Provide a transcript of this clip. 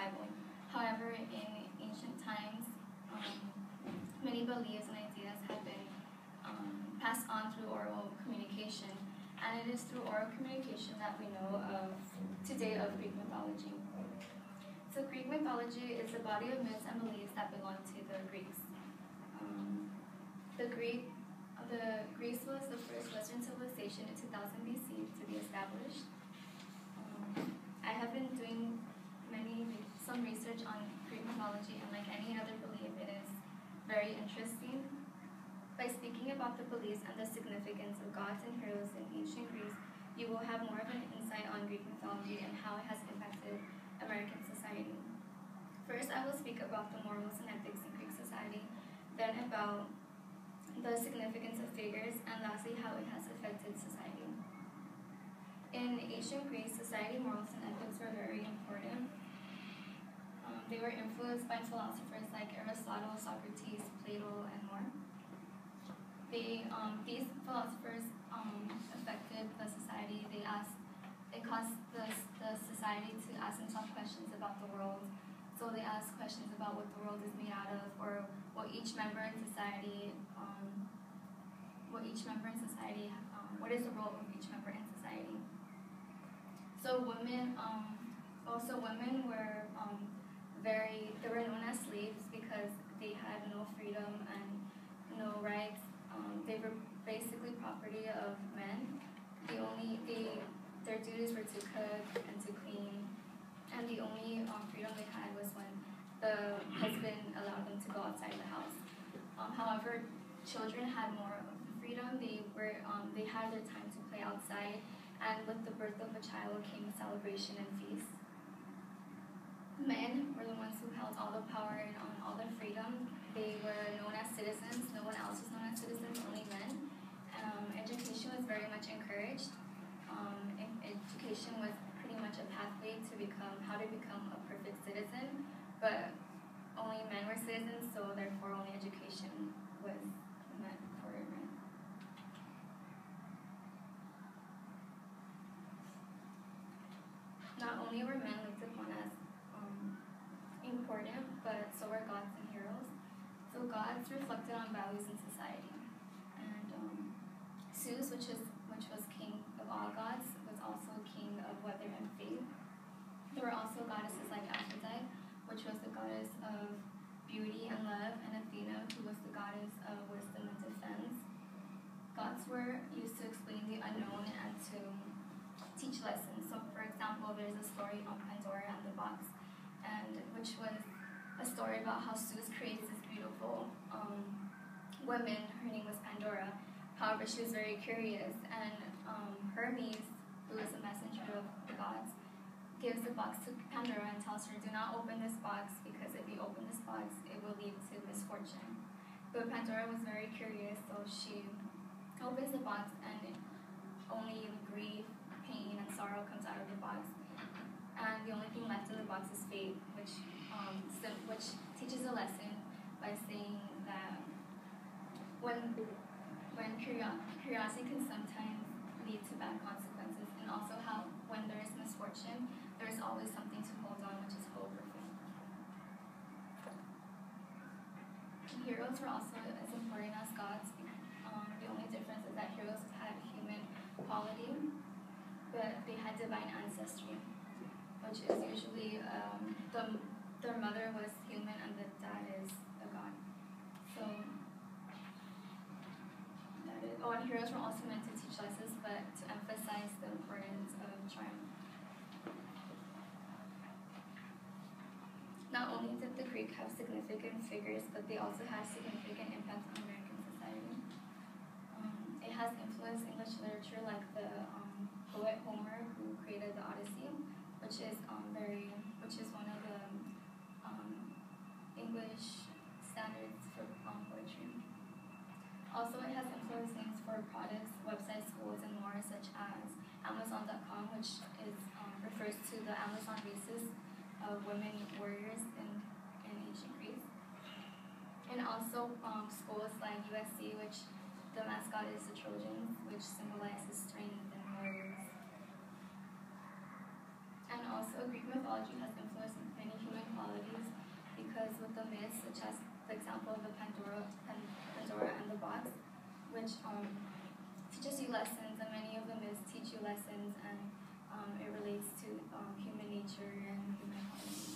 Bible. However, in ancient times, many beliefs and ideas have been passed on through oral communication, and it is through oral communication that we know of today of Greek mythology. So Greek mythology is a body of myths and beliefs that belong to the Greeks. Greece was the first Western civilization in 2000 BC to be established. I have been doing some research on Greek mythology, and like any other belief, it is very interesting. By speaking about the beliefs and the significance of gods and heroes in ancient Greece, you will have more of an insight on Greek mythology and how it has impacted American society. First, I will speak about the morals and ethics in Greek society, then about the significance of figures, and lastly, how it has affected society. In ancient Greece, society, morals, and ethics were very important. They were influenced by philosophers like Aristotle, Socrates, Plato, and more. These philosophers affected the society. It caused the society to ask themselves questions about the world. So they asked questions about what the world is made out of, or what each member in society, what is the role of each member in society. So women were they were known as slaves because they had no freedom and no rights. They were basically property of men. Their duties were to cook and to clean, and the only freedom they had was when the husband allowed them to go outside the house. However, children had more of the freedom. They had their time to play outside, and with the birth of a child came celebration and feast. Men were the ones who held all the power and all the freedom. They were known as citizens. No one else was known as citizens, only men. Education was very much encouraged. Education was pretty much a pathway to how to become a perfect citizen, but only men were citizens, so therefore only education was meant for men. Not only were men looked upon as important, but so were gods and heroes. So gods reflected on values in society. And Zeus, which was king of all gods, was also king of weather and fate. There were also goddesses like Aphrodite, which was the goddess of beauty and love, and Athena, who was the goddess of wisdom and defense. Gods were used to explain the unknown and to teach lessons. So, for example, there's a story on Pandora and the box, which was a story about how Zeus creates this beautiful woman. Her name was Pandora. However, she was very curious, and Hermes, who is a messenger of the gods, gives the box to Pandora and tells her, "Do not open this box, because if you open this box, it will lead to misfortune." But Pandora was very curious, so she opens the box, and only grief, pain, and sorrow comes out of the box. And the only thing left in the box is fate, which teaches a lesson by saying that when curiosity can sometimes lead to bad consequences, and also how when there is misfortune, there is always something to hold on, which is hope or faith. Heroes were also as important as gods. The only difference is that heroes had human quality, but they had divine ancestry, which is usually their mother was human and the dad is a god. So and heroes were also meant to teach lessons, but to emphasize the importance of triumph. Not only did the Greek have significant figures, but they also had significant impact on American society. It has influenced English literature, like the poet Homer, who created the Odyssey, which is one of the English standards for poetry. Also, it has influenced names for products, websites, schools, and more, such as Amazon.com, which refers to the Amazon races of women warriors in ancient Greece. And also schools like USC, which the mascot is the Trojans, which symbolizes strength and warriors. And also, Greek mythology has influenced many human because with the myths, such as the example of the Pandora and the box, which teaches you lessons, and many of the myths teach you lessons, and it relates to human nature and human heart.